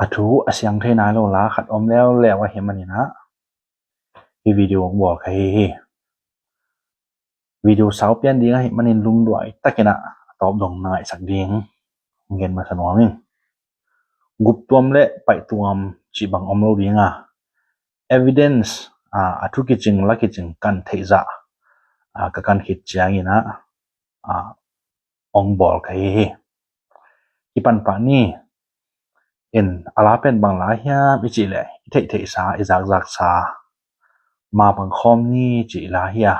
อะทูอะเสียงเทนายโลลาขัดอมแล้วว่าเห็นมันนี่นะที่วิดีโอบอกให้วิดีโอสาวเปลี่ยนดีให้มันนินลุงด้วยตะกินะตอบดงนายสักเดียงเงินมาสนองมิงกุบตัวมเละไปตัวมจีบังอมโลดีงา evidence อะทุกิจิงลักกิจิงกันเทจะกะกันคิดจางนะองบอกให้ที่ปันปานี่เอ็นอาลาเป็นบางหลายเฮียมิจิเลยเทสาอิจากสามาบังคอมนี่จิลาเฮีย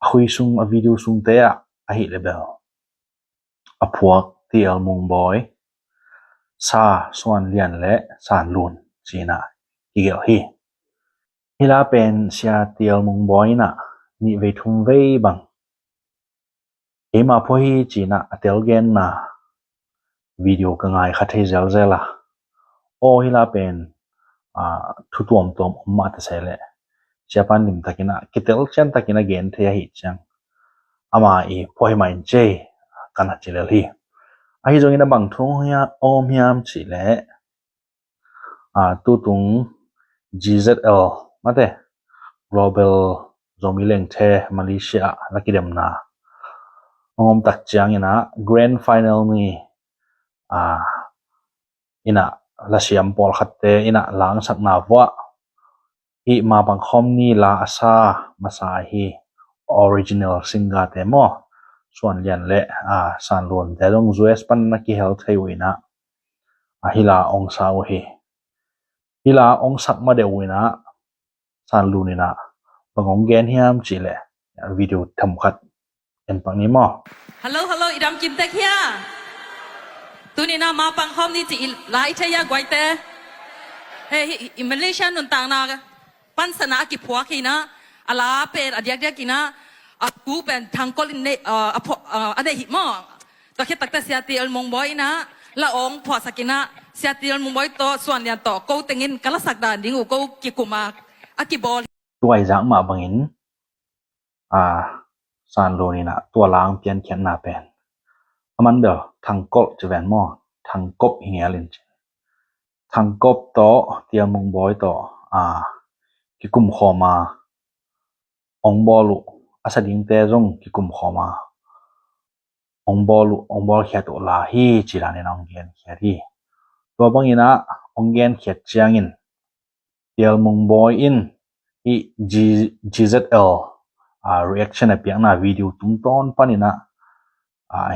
คุยซุงวิดีโอซุงเตะหิเลเบลพวกที่เอลมุงบอยซาส่วนเลียนและสารลุนจีน่าอีเกลฮิลาเป็นเชียที่เอลมุงบอยน่ะนี่เวทุมเวบังมาพอฮีจีน่าเตลเกนน่ะวิดีโอกังไงขัดให้เจลล่ะโอฮิลาเป็นทุกตัวมาตัดเสร็จเจ้าปันนิมตะกินะคิดเตลเชนตะกินะเกนเทียหิจังอามาพอให้มันเจกันหัดจิเลลีจงอินะบังทุ่งเฮียอมยามจิเลตุตุง GZL มาเต Global Zomileng The Malaysia นักกิเดมนาตักจังอินะ Grand Final นี่อินะลาเซียมปอลขัดเตอินะหลังสักนาว่ามาบังคอมนี่ลาอาซามาสาฮีออริจินัลซิงกาเตโมส่วนเลียนเละสันลวนแต่ต้อง US ปันนักกีเฮลท์ให้วินะฮิลาองซาฮิลาองสักมาเดวินะสันลูนินะบางองเกนฮิมจิเลวิดีโอทำขัดเอ็นปังนี้มั้งฮัลโหลอีดำกิมเตกเฮียตัวนี้นะมาปังคอมนี่จีไลท์ใช่ยากไว้แต่เฮ้ยมาเลเซียนุนต่างนาปันสนากิพัวกีนะอาลาเป็นอดีตกินะกูเป็นทางกอลินเนอันเดหิมอตัวแค่ตักแต่เสียตีอัลมงบอยนะละองพอสกินะเสียตีอัลมงบอยตัวส่วนยันต่อกูเต็งินกัลสักดานดิ้งกูกิกุมากิบอลตัวไอ้จังมาบังอินสันลูนินะตัวล้างเปลี่ยนเขียนหน้าเป็นมันเดี๋ยวทางกบจะแหวนมั่วทางกบเฮียลินทางกบต่อเตียมงบอยต่อกิกุมขอมาองบอลุอาศัยดิงเตจงกิกุมขอมาองบอลเขียตัวลาฮีจิรานีนองเกียนเขียที่ตัวบางอินะองเกียนเขียเจียงอินเตียมงบอยอินGZL reaction เปียงน่ะวิดีโอตุ้งต้นปานินะ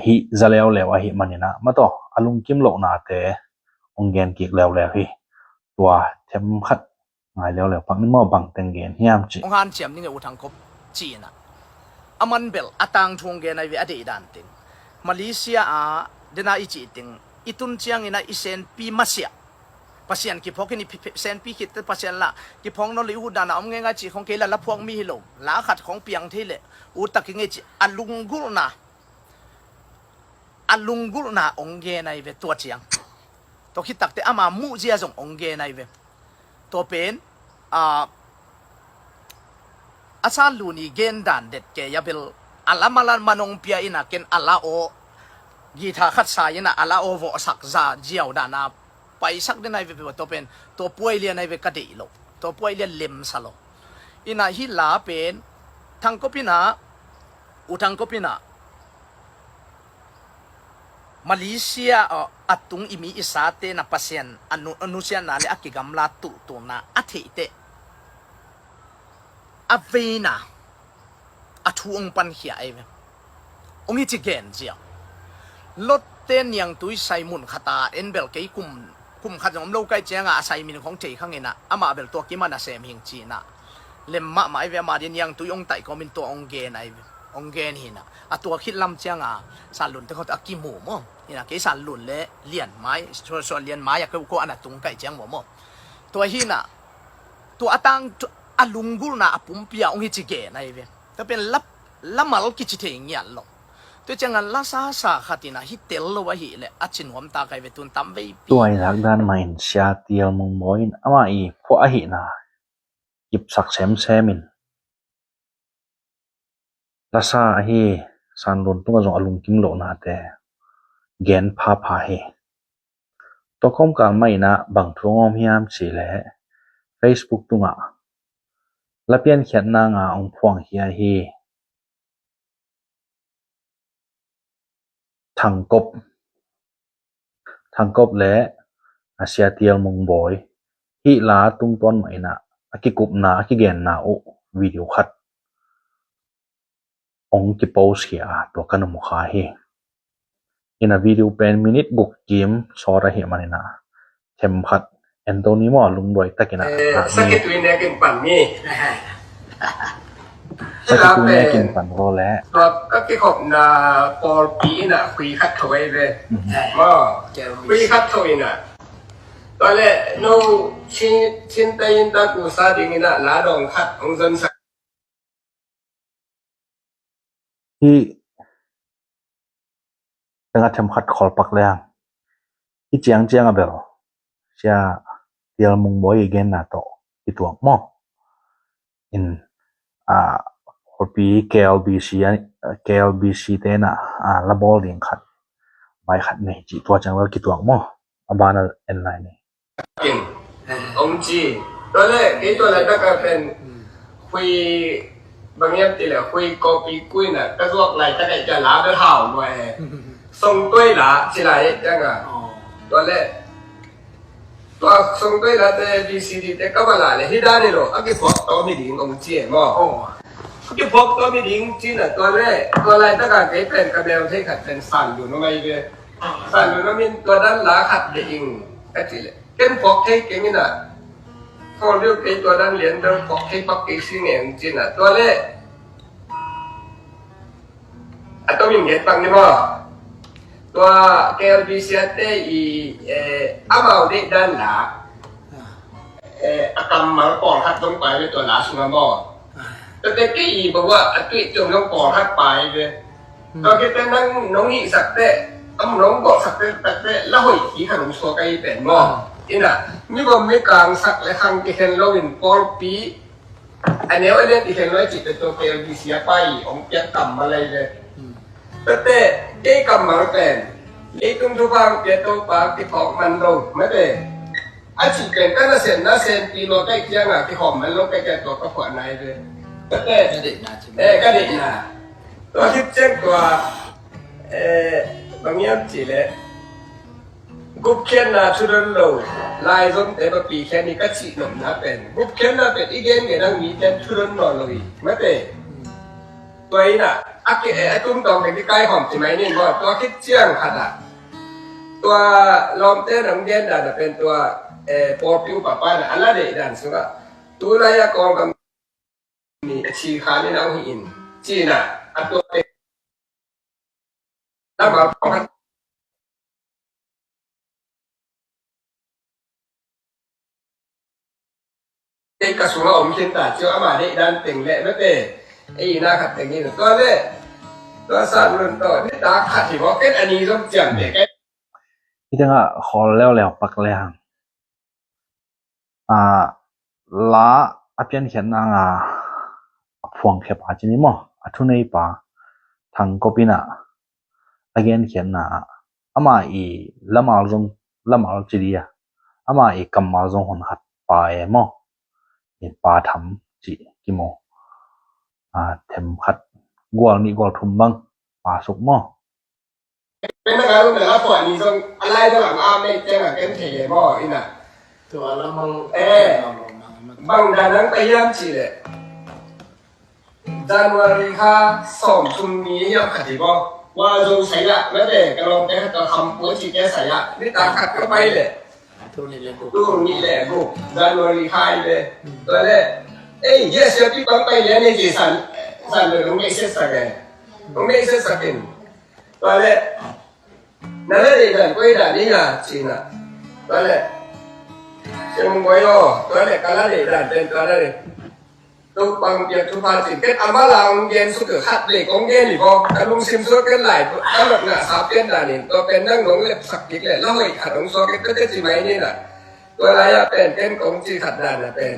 ฮิจะเลวฮิมันนี่นะมาต่ออลุงกิมโลนาเตองเกนกิกเลวฮิตัวเทมขัดง่ายเลวปังนี่มั่วบังเต็งเกนเฮียมจิองฮานเจียมนี่อุทังคบจีนะอามันเบลอตังทวงเกนไอเวอดีดันติงมาเลเซียเดน่าอิจิติงอิตุนเจียงอินะอิเซนปีมาเซียภาษาอังกฤษพวกนี้เซนปีคิดแต่ภาษาละกี่พงนลิวดานะอมเงยจีของเกลละพวกมีฮิโลลาขัดของเปียงที่เละอุตักเงยจีอลุงกุลนะองเกนไอเวตัวเจียงตัวคิดตักแต่อามามูเจียจงองเกนไอเวตัวเป็นอาซาลูนีเกนดันเด็ดเกยาเบลอัลลามาลันมานงเปียอินะเกนอัลลาโอกีทาขัดสายนะอัลลาโอโวสักซาเจียวดานาไปสักเดนไอเวตัวเป็นตัวป่วยเลียนไอเวกระดิโลตัวป่วยเลียนเล็มสโลอินะฮิลาเป็นทางกบินะอุทังกบินะมาเลเซียอัตุงอิมีอิสาเตนะปัสยันอนุเซียนาเลอากิกัมลาตุตัวนะอัฐิเตอเวนะอัทุองปันเขียไอเวองอิจิเกนเจียวลดเตนยังตุยไซมุนขตาเอ็นเบลเกยคุมขัดของโลกไกเจียงไซมินของเจข้างเงินะอามาเบลตัวกิมันอาเซมหิงจีนะเลมมะมาไอเวมาเดียนยังตุยองไตก็มินตัวองเกนไอเวองเกนหินะตัวคิดลำเจียงสารลุนแต่เขาตะกิมูมั้งนี่นะเกสารลุนเละเลียนไม้ส่วนเลียนไม้อยากก็อันตุงไก่เจียงมั้งตัวหินะตัวตังอลุงกุลนะปุ่มเปียองฮิจิเกนไอเวแต่เป็นลับมาลกิจิเทียงยันลงตัวจังงันลาซาซาขัดนะฮิตเตลโลวะฮิเลอัจฉินหัวมตาไกเวตุนตั้มเวตัวไอ้รักด้านไม่เชียเตียวมงบอยน์อามาพวกหินะหยิบสักเซมินลาซาสันลุนตัวก็ส่งอลุงกิมโลนาเตเกนพาเฮ ตัวข้อมการไม่นะบางทวงอมยามสิแหละ Facebook ตุงอ่ะและเปลี่ยนเขียนนางอ่ะองพวงเฮียฮีทางกบและอาเซียเตียลมุงบอยฮิลาตุงต้นไม่นะอากิกุบนาอากิเกนนาโอวิดีโอคัดองกิโพสเฮียตัวกันมุขาเฮอินาวิดีโอเป็นมินิทกุกจิมสอระเฮมันนะเทมพัดแอนโทนีมอลุงดอยตะกินะsakit wina kin pan ni สักตัวแม่กินปันโรแล้ว ตัวก็ที่ผมนะปอลปีน่ะคุยคัดถอยเลยมาคุยคัดถอยน่ะตอนแรกน้องชิ้นแต่ยินตากูซาดิงินะลาดองคัดของจนสักที่ตั้งแต่ทำขัดขอลปักแล้วที่เจียงอ่ะเบลเชียเดียวมุงบอยอีกเกนน่ะโตที่ตัวหม้ออินคนปี KLBC เต้น่ะละบอลเลี้ยงขัดใบขัดนี่จีตัวจังว่ากี่ตัวหม้ออบานเอ็นไลน์นี่กินองจีตอนแรกไอ้ตัวแรกก็เป็นคุยบางอย่างที่เหลือคุยกอปีคุยน่ะก็พวกไรก็ได้จะลาไปเห่าหน่อยส่งด้วยละสิไรจังอ่ะตัวแรกตัวส่งด้วยละแต่ BCD แต่ก็มาละเลยที่ด้านนี้หรออันนี้พวกตัวมีดิ้งองจีมั้งที่พวกตัวมีดิ้งจีน่ะตัวแรกตัวอะไรตั้งแต่เป็นกระเบลที่ขัดเป็นสั่นอยู่น้องไอ้เว้ยสั่นอยู่น้องมินตัวด้านหลังขัดเด้งก็จีเลยเป็นพวกที่เก่งนี่น่ะพอเรียกไอ้ตัวด้านเหรียญตัวพวกที่ปักกิ่งสิ่งเนี่ยจีน่ะตัวแรกอันตัวมีเงี้ยปังนี่มั้งตัว KLBC เต้อีอามาเด็กด้านหลังอาการมาปอดหัดลงไปเลยตัวหลาสุนัขบ่แต่เด็กที่อีบอกว่าอันที่จมลงปอดหัดไปเลยตอนที่เป็นนั่งน้องอีสักเต้น้องบอกสักเต้แล้วหอยขี้ขนมโซกไอเป็นหม้ออิน่ะนี่ก็ไม่กลางสักและทางที่เห็นเราเห็นปอลปีอันนี้ว่าเรื่องที่เห็นว่าจิตเป็นตัว KLBC ไปองค์เปียกต่ำอะไรเลยแต่ไอ้กำมังเป็นไอ้ตุ้มทุบางเปียตัวปากที่ของมันลงไม่ได้อาชีพเป็นก็น่าเส้นปีโลใกล้เคียงอ่ะที่ของมันลงใกล้ๆตัวก็ขวานไหนเลยแต่ก็เด็กนะตัวที่เจ้งตัวบางอย่างจีเลยกุ๊บเขียนนะชุดนั้นเราลายส้มแต่ปีแค่นี้ก็จีหนุ่มนะเป็นกุ๊บเขียนนะเป็นอีเกมเนี่ยนั่งมีเต้นชุดนั้นนอนเลยไม่ได้ตัวนี้น่ะไอ้ตุ้มตองเป็นที่ใกล้หอมใช่ไหมนี่ก็ตัวคิดเชี่ยงขนาดตัวลอมเต้นน้ำเย็นน่ะเป็นตัวปอปิวป้าน่ะอันละเด็ดดันสุดละตัวรายกองกับมีชีขานี่น้องหินจีน่ะอันตัวเป็นแล้วมาพอกันเด็กกระสุนอมเขียนตาเจ้าอามาเด็ดดันเต็งแหละไม่เป็นไอ้หน้าขัดแต่งนี่ตัวเล่ตัวสั่นรุ่นต่อที่ตาขัดที่ว่าเป็นอันนี้ต้องจำเด็กที่ตั้งอ่ะขอแล้วปักแล้วล้าอาเปียนเขียนนางพวงเข็บอาจจะนี่มั้งทุนในป่าทางกบินะอาเกนเขียนนะอามาละมาลจีดีอ่ะอามากัมมาลงคนขัดป่ามั้งป่าทำจีกี่โมเทมขัดกวางนี่กวางทุ่มบังป่าสุกมั้งเป็นนักการเมืองแต่ละฝ่ายมีส่วนอะไรต่างๆไม่แจ้งกับเอ็มเทมั้งอีน่ะตัวละมังบางด้านนั้นไปย่ำจีเลยJanuari ค่ะส่งชุมนี้ยังขัดที่บอกว่าเราใส่ละไม่ได้กำลังจะทำปุ๋ยที่แกใส่ละนี่ตาขัดก็ไปเลยตัวนี้เลยกูJanuari ค่ะเลยตัวแรกyes พี่ต้องไปเรียนในที่สันเลยต้องไม่เสียสักกันตัวแรกนั่นแหละเด็กก็ได้นี่นะจริงนะตัวแรกเชื่อมึงไว้ย่อตัวแรกก็แล้วเด็กเป็นตัวแรกตัวบางเดียทุพาจิตเป็นอามาลางเย็นสุดเกิดขัดเด็กของเย็นหรือพอแต่ลุงซิมโซกันหลายตั้งแบบน่ะสาวเป็นด่านี่ตัวเป็นนั่งหลงเล็บสักกิกเลยแล้วไอ้ขัดของโซกันก็จะจีไหมนี่แหละตัวอะไรอะเป็นของจีขัดด่านนะเป็น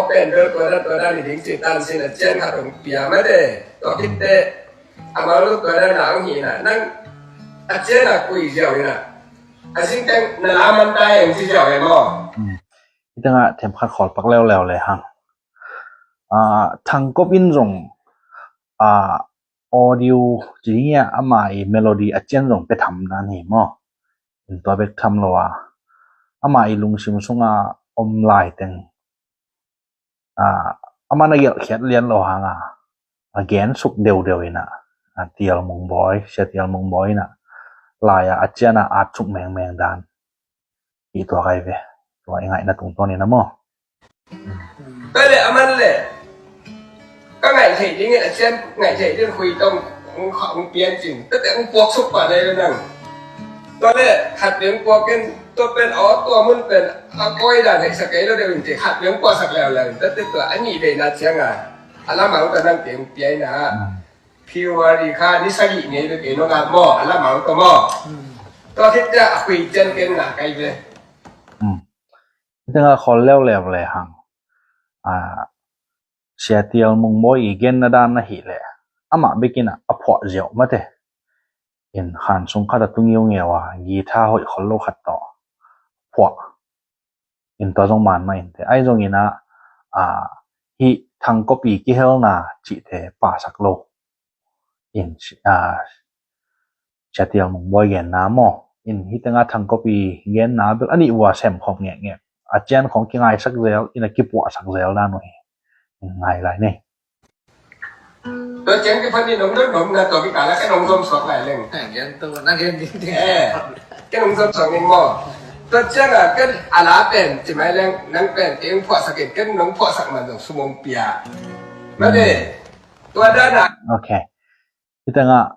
เป็นเรื่องตัวด้านนี้ถึงจีตันสินะเจนขัดของเปียไม่ได้ตัวคิดเตะอามาลูกตัวด้านหลังหินน่ะนั่งอาเจนอะคุยเดียวนี่น่ะ asing teng nalaman tayo yung si Joe mo. Ito nga tempat khol pak leo le hang thang kop in rong audio jiya amai melody achen rong pe tham na ni mo in to bek tham lo wa amai lung sim sunga om lai teng amana yel khet lian lo hanga again suk deu ina tial mong boy tial mong boy na laya achana at suk meng dan i to kai ve to ngai na tung to ni na mo Pwede aman le. Các ngành thể đi nghe trên ngành thể trên khuy tông không biến chỉnh tất cả cũng buộc xúc vào đây luôn nè. Tôi lệ hạt tiếng qua cái tôi bên ó tôi muốn bên coi là hệ sạc cái đó đều chỉ hạt tiếng qua sạc lèo lần tất tất cả anh nhị để là chăng làm máu ta đang tiếng biến nè. Pure đi kha đi sai nhị này được cái nó ngạt mò làm máu tôi mò. Tôi thích ra khuy chân cái ngạt cái về. Ito nga khol leo le hang siya tial mong boy igen na dan na hi le ama bikina apho zio mate in khan sung khata tung yung ngewa gi tha hoi khol lo khat to pho in to jong man mai te ai jong ina hi thang copy ki hel na chi te pa sak lo in siya tial mong boy gen na mo in hi tanga thang copy gen na bel ani wa sem khom nge achen khong ki ngai sak zel ina ki pu sak zel na noi ngai lại này Tôi chén cái phân đi nóng nước nóng là tôi cả là cái nóng rôm sọt lại lên. Gen tu nak gen di. Cái nóng rôm sọt lên mò. Tôi chén là cái lá bền chỉ mấy lên nắng bền tiếng phọ sạc cái nóng phọ sạc mà dùng sum mông bia. Mà đây tôi đã là. Ok kita nga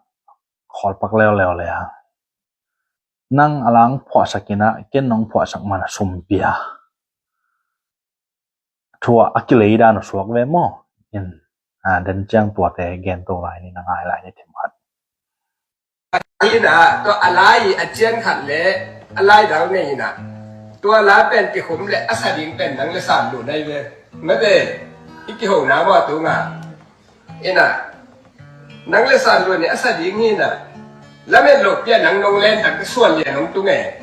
khol pak leo le ha nang alang phwa sakina ken nong phwa sak mana sumpia thua akilei da no suak ve mo in den chang tua te gen to lai ni ngai lai ni them khat Ini na tôi alai achen khat le alai dang nei na. Tôi lá bền cái khum le asa ding bền nang le san lu đây về. Mà đây cái hồ ná mà tôi ngà. Ina nang le san lu ni asa ding ni na. Lá men lục bia nang nong len tak cái suan liền nong tu nghe.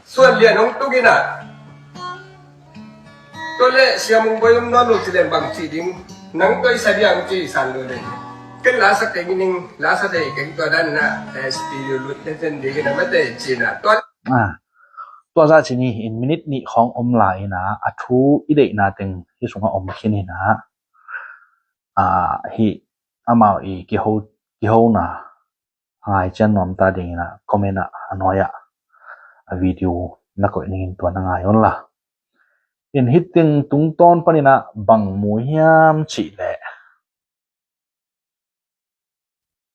Suan liền nong tu cái na. Tôi lệ xem mong bơi nó lụt thì bằng chỉ đinh nắng tôi sẽ đi ăn chỉ sản luôn đấy cái lá sắc cái ninh lá sắc đây cái tôi đang là studio lụt lên đi cái này mới để chỉ là tôi tua za chini in minute ni khong om lai na athu ide na teng hi sunga om khin hi na hi amao I ki ho na hai chan nom ta ding na comment na anoya video na ko ning to na ngai on la in hitting tung ton panina bang mu hiam chi le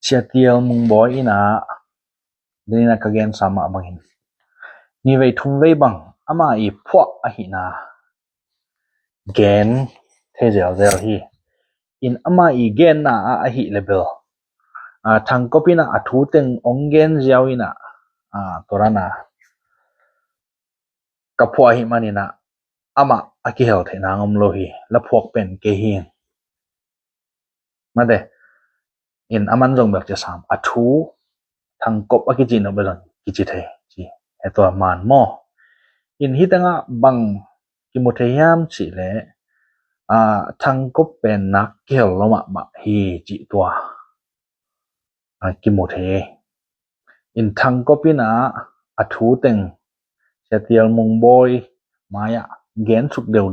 chatial mung boy ina dina kagen sama bangin ni vei thum vei bang ama I phwa a hi na gen the zel hi in ama I gen na a hi level thang kopina athu teng ongen jiao ina torana ka phwa hi manina ama akihel the na ngom lo hi la phok pen ke hi made in aman jong bek cha sam athu thang kop akiji no belon kichi the chi eto man mo in hitanga bang ki mo the yam chi le thang kop pen nak kel lo ma hi chi tua ki mo the in thang kopina athu teng chatial mong boy maya gen suk deu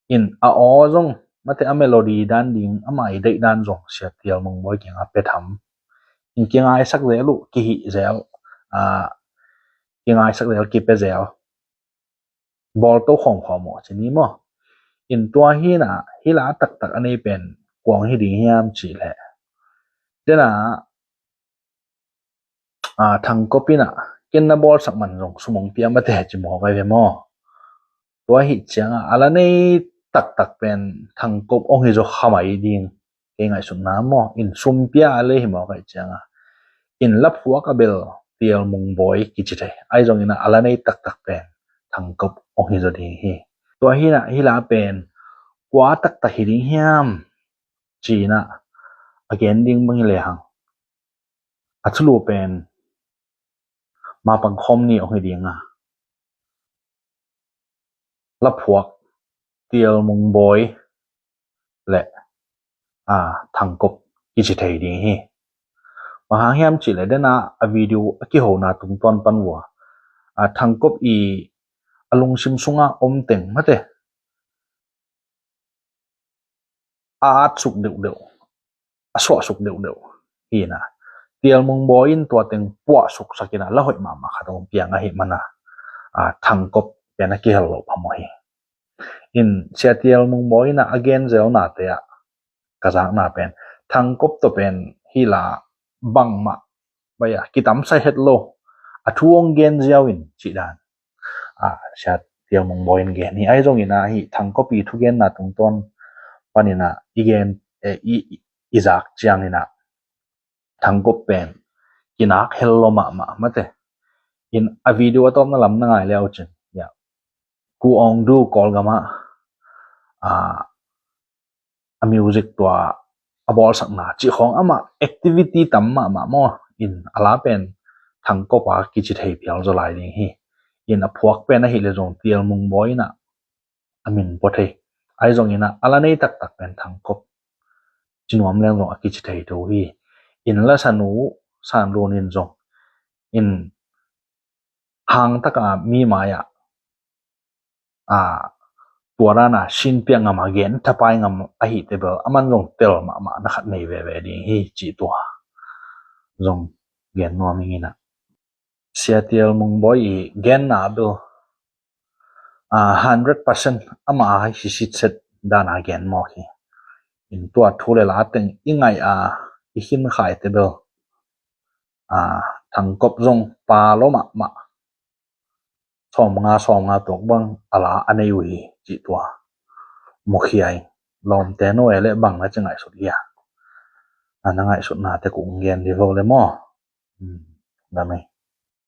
in a o jong mate a melody dan ding amai dei dan jong sia tial mong boy kenga pe tham in kenga sak zelu ki hi zel kenga sak zel ki pe zel bol to khom mo chini mo in tua hi na hi la tak anei pen kwang hi ding hiam chi le tena thang kopina kenna bol sak man jong sumong pia mate chi mo vai ve mo tua hi changa ala nei tak pen thang kop ong hi jo khamai ding ke ngai sun na mo in sumpia ale hi mo kai changa in lap huwa ka bel tial mung boy ki chi thai ai jong ina ala nei tak pen thang kop ong hi jo ding hi tua hi na hi la pen kwa tak hi ding hiam chi na again ding bang le hang achulu pen มาปังคอมนี่เอาให้ดีงะละพวกเตียวมงบอยและทางกบกิจเทยดีฮีมาหาเฮียมจิเลยเดนะวิดีโอกี่หัวนาตุงตอนปันวัวทางกบอลงซิมซุงอมเต็งมาเตสุกเดือดสวสุกเดือดฮีนะเตียวมงบอยน์ตัวเต็งปัวสุกสักนะแล้วหอยมาขัดองเปียงเฮมันนะทางกบเป็นนักเกี่ยวกับพมอยอินเชียเตียวมงบอยน์again เจ้าหน้าเตะกระซังหน้าเป็นทางกบตัวเป็นฮีลาบังมาไปกิตามใส่เฮดโลทวงเกนเจ้าอินจีดานเชียเตียวมงบอยน์เกนนี่ไอ้ตรงนี้นะฮีทางกบอีทุกเกนนะตรงต้นปานินะอีเกนอีจากเจียงนี่นะทางกบเป็นกินักเฮลโลมาเตอินวิดีโอตอนนั้นลำนั่งไงแล้วจังกูอองดูกอลกามามิวสิกตัวบอลสักหนาจีของแอคทิวิตี้ตั้มมออินอะไรเป็นทางกบกิจเทปยาวจะไหลนี่ฮีอินพวกเป็นอะไรเลยจงเตียลมุงบอยนะมินปะเทไอจงอินะอะไรนี่ตักเป็นทางกบจินวมเรื่องจงกิจเทปดูฮีอินละสนุสานโรนินจงอินหางตักมีมายตัวนั้นชินเปียงมาเกนถ้าไปงาหิตเบลมันลงเตลมานักในเวดีฮีจีตัวลงเกนนัวมิงินะเสียเตลมุงบอยเกนนาเบล100%มาให้สิทธิ์เสร็จด้านเกนมอคีอินตัวทุเรลาตึงยังไงอีหินขายเตเบลทางกบลงปาโลมาสองงาตกบังอะไรอันนี้อยู่จีตัวมุขยายลมแต่โน่เละบังนะจะไงสุดยานั่งไงสุดหนาแต่กูเงียนดีโวเลยมั้งได้ไหม